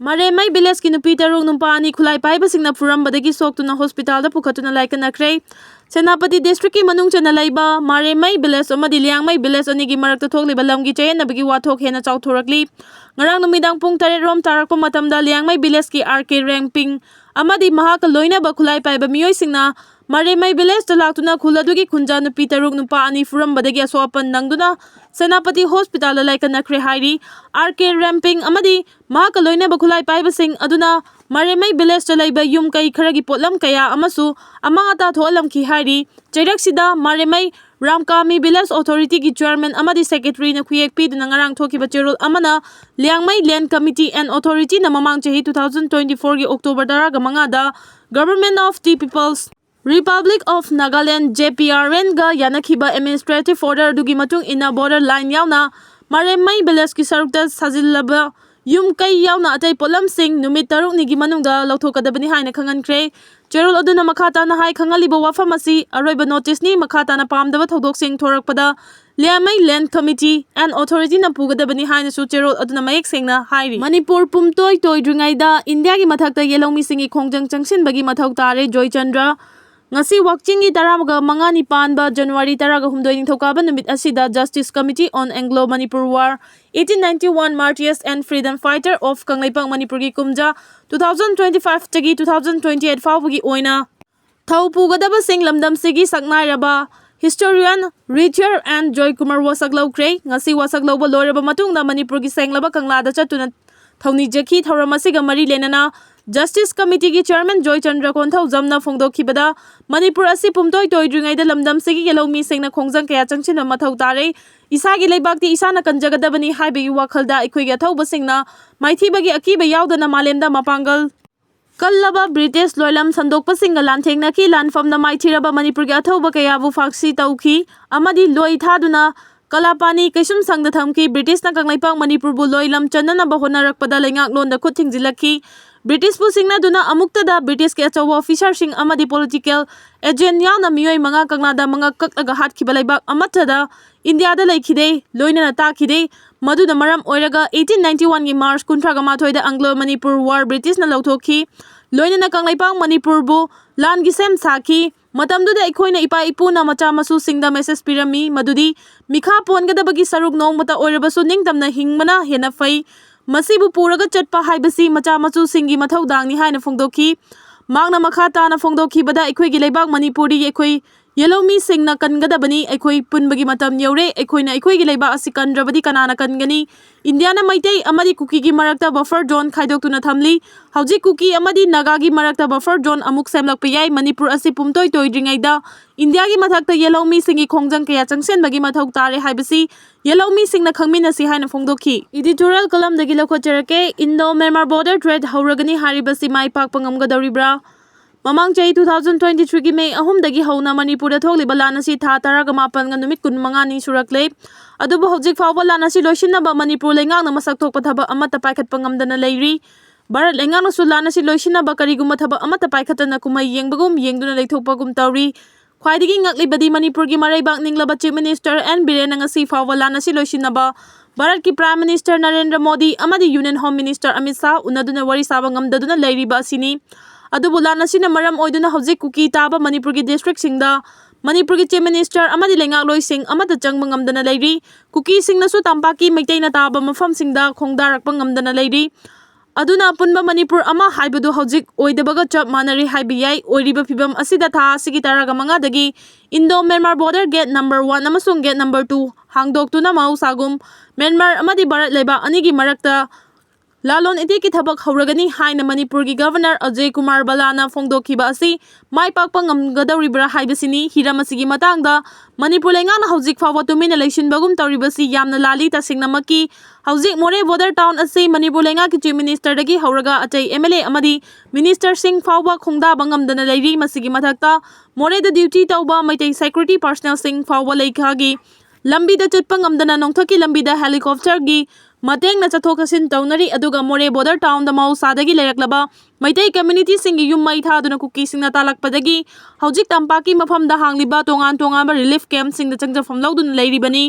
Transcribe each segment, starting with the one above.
Meeoi village ki nupi tarung numpa ani khulai paibasingna furam-badagi soktuna hospital da pukhatuna laikanakre. Senapati district ki manung chana laiba Meeoi village amadi Liangmai village anigi marakta thokliba lamgi chayenabagi wathok hena chauthorakli. Ngarang numidang pung 3 rom tarakpa matamda Liangmai village ki RK Ramping amadi mahaka loinaba khulai paiba Meeoi singna Meeoi village da laktuna khuladugi khunja nupi tarung numpa ani furam-badagi Asok Apan nangduna Senapati hospital da laikanakre hairi RK Ramping amadi mahaka loinaba khulai paibasing aduna Meeoi village da laiba yum kai kharagi potlam kaya amasu amangata tholam ki hairi Chairak-sida Meeoi Ramkami Village Authority ki chairman amadi secretary na khuyek pi duna ngarang thokiba cherol amana Liangmai Land Committee and Authority na mamang chahi 2024 ki October 15 da Government of the People's Republic of Nagaland JPRN ga yanakhiba administrative order dugi matung ina border line yauna Meeoi village ki sarukta sajillaba yum kai yauna atai polam sing numit taruk nigi manungda lauthokadabani haina khangankre cherol aduna makhata na hai khangaliba wafamasi aroiba notice ni makhata na pamdaba thodok sing thorakpada Liangmai Land Committee and Authority na pugadabani haina su cherol aduna mayek sengna hairi Manipur pumtoi toidringaida India gi mathakta yelongmi singi khongjang changsin bagi mathau tare Joy Chandra ngasi wakchingi taraga mangani panba January taraga humdoi ningthokaba numit asida Justice Committee on Anglo Manipur War 1891 Martyrs and Freedom Fighter of Kangleipang Manipur gi kumja 2025 tagi 2028 fawgi oina thaupu gadaba sing lamdam sigi saknairaba historian Richard and Joy Kumar wasaglau kre ngasi wasaglau ba loraba matungda Manipur gi senglaba kanglada chatuna thawni jaki thauramasiga mari lenana Justice Committee ki Chairman Joy Chandra Konthau Jamna Phongdokhibada Manipur asi pumtoi toidringaida lamdam sigi yelongmi sengna khongjang kaya changchinba mathau tare isagi leibakti isana kanjagadabani haibagi wakhalda ikhoiga thauba singna maithibagi akiba yaudana malemda mapangal kallaba British loilam sandokpa singa lanthengna ki lanfamna maithiraba Manipur gi athauba kayabu faksi tauki amadi loi thaduna Kalapani kaisum sangda thamki British na Kangleipang Manipur bu loilam chanana ba honarakpada lengak londa khut thingjilakhi British bu singna duna amukta da British ke achawa officer sing amadi political agent yauna Meeoi manga kanglada manga kaklaga hatkiba laibak amathada India da laikhide loina na takhide maduna maram oiraga 1891 gi March 19 da Anglo Manipur War British na lauthokhi loina na Kangleipang Manipur bu lan gi sem sakhi matamduda ikhoina ipa ipuna macha masu singda message pirami madudi mikha pongadabagi saruk nongmata oirabasu ningtamna hingmana hena fai masibu puraga chatpa haibasi macha machu singi mathau dangni haina phongdokhi mangna makhata na phongdokhi bada ikhoigi leibak Manipuri ikhoi yelomi singna kangadabani ikhoi punbagi matam yaure ikhoina ikhoigi leibak asi kandrabadi kanana kangani Indiana maitei amadi Kuki gi marakta buffer zone khaidoktuna thamli hauji Kuki amadi Naga gi marakta buffer zone amuk semlakpa yai Manipur asi pumtoi toidringaida India gi mathakta yelomi singi khongjang kaya changsen bagi mathau tare haibasi yelomi singna khangminasi haina phongdokhi editorial column dagi lokhocherake Indo Myanmar border trade hauragani haribasi mai pak pangamgadoribra Mamang chahi 2023 ki May 3 dagi hauna Manipur da thokliba lanasi tha taraga mapan nga numit 15 ni surakle adubu hojik fawba lanasi loishinaba Manipur lengak na masak thokpa thaba amata paikhatpa ngamdana leiri Bharat lengak na su lanasi loishinaba kariguma thaba amata paikhatana kumai yengbagum yengduna leithokpagum tawri khwaidagi ngaklibadi Manipur gi maraibak ninglaba Chief Minister N Biren ngasi fawba lanasi loishinaba Bharat ki Prime Minister Narendra Modi amadi Union Home Minister Amit Shah unaduna wari saba ngamdaduna leiriba asini adubu lanasina maram oiduna hojik Kuki taba Manipur gi district singda Manipur gi Chief Minister amadi lengak loi sing amata changba ngamdana leiri Kuki singna su tampaki maiteina taba mafam singda khongdarakpa ngamdana leiri aduna punba Manipur ama haibadu hojik oidabaga chap manari haibi yai oiriba phibam asida tha sigi taraga manga dagi Indo Myanmar border gate number 1 amasung gate number 2 hangdoktuna mau sagum Myanmar amadi Bharat leba anigi marakta Lalon iti ki thabak hauragani haina Manipur gi Governor Ajay Kumar Balana phongdokhiba asi mai pakpa ngamgadoribra haibasini hiramasigi matangda Manipur lengana hojik fawa tumina election bagum tawribasi yamna lali tasingna maki hojik Meeoi border town asi Manipur lenga ki Chief Minister dagi hauraga achai MLA amadi Minister Singh fawa khongda bangamdana leiri masigi mathakta Meeoi da duty tawba maitai security personnel Singh fawa leikhagi lambi da chatpa ngamdana nongthaki lambi da helicopter gi mateng na chathokasin taunari aduga Meeoi border town da mau sadagi leiraklaba maitai community singi yum mai thaduna Kuki singna talakpadagi hojik tampaki mafam da hangliba tongan tongan relief camp sing da changjafam laudun leiribani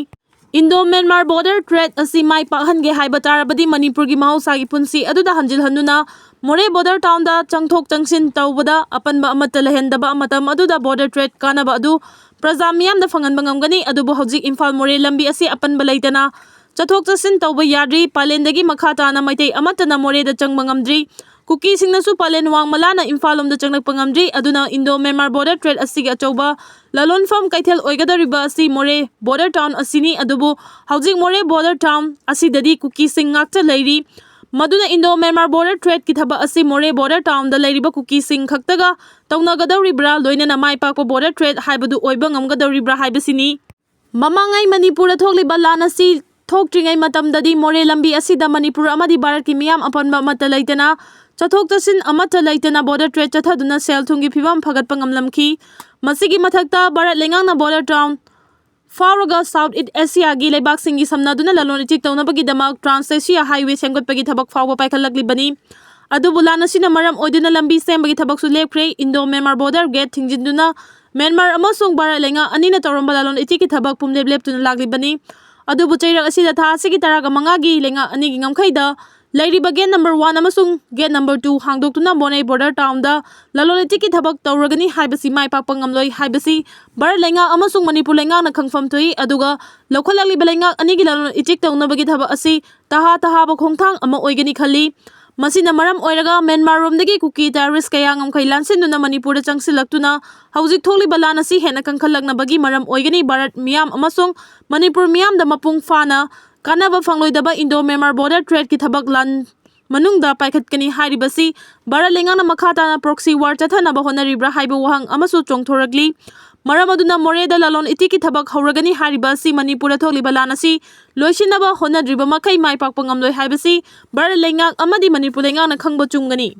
Indo-Myanmar border threat asi mai pakhange haiba tarabadi Manipurgi mahausa gi punsi aduda hanjilhanuna More border town da changthok changsin tawbada apanba amata lehendaba amatam aduda border threat kanaba adu praja miyam da fangan bangamgani adubu hojik Imphal More lambi asi apanba leitana chathok chasin tawba yadri palendagi makha tana maitei amatana More da changmangamdri Kuki singnasu palen wang malana Imphal da changnak pangamdri aduna Indo-Myanmar border threat asigi achauba lalon fam kaithel oigadariba asi More border town asini adubu hojik More border town asidadi Kuki sing ngakta leiri Maduna Indo-Myanmar border threat ki thaba asi More border town da leiriba Kuki sing khaktaga tawnagadawribra loinana mai pakpa border threat haibadu oiba ngamgadawribra haibasini Mamangai Manipur thokliba lan asi thokdringai matamdadi More lambi asida Manipur amadi Bharat ki miyam apanba amata leitana chathok chasin amata leitana border threat chathaduna sel thungi phibam phagatpa ngamlamki masigi mathakta Bharat lengang border town Fauraga South East Asia gi leibak singi samnaduna lalon itik tawnabagi damak Trans Asia Highway semgatpagi thabak fawba paikhallaklibani adubu lana sina maram oiduna lambi sembagi thabak su lepkre Indo-Myanmar border gate thingjinduna Myanmar amasung Bharat lenga anina tawramba lalon itiki thabak pumlep leptuna laklibani adubu chairak asida tha asigi taraga mangagi lenga anigi ngamkhaida Lairiba gate number 1 amasung gate number 2 hangdoktuna Bonai border town da laloleti ki thabak tawragani haibasi mai pakpa ngamloi haibasi Bharat lenga amasung Manipur lenga na khangfam toi aduga lokhalali belenga anigi lalon ichik tawnabagi thabak asi taha ba khongthang ama oigani khali masina maram oiraga Myanmar romdagi Kuki terrorist kaya ngamkhai lansinduna Manipur da changsilaktuna hawjik tholi balan asi hena kangkhalaknabagi maram oigani Bharat miyam amasung Manipur miyam da mapung fana Kanaba fangloidaba Indo-Myanmar border threat ki thabak lan manungda paikhatkani hairibasi Bharat lengang na makhata na proxy war chathanaba honaribra haiba wahang amasu chongthoragli maram aduna More da lalon itiki thabak hauragani hairibasi Manipur thokliba lan asi loisinaba honadriba makai mai pakpa ngamloi haibasi Bharat lengang amadi Manipur lengang na khangba chungani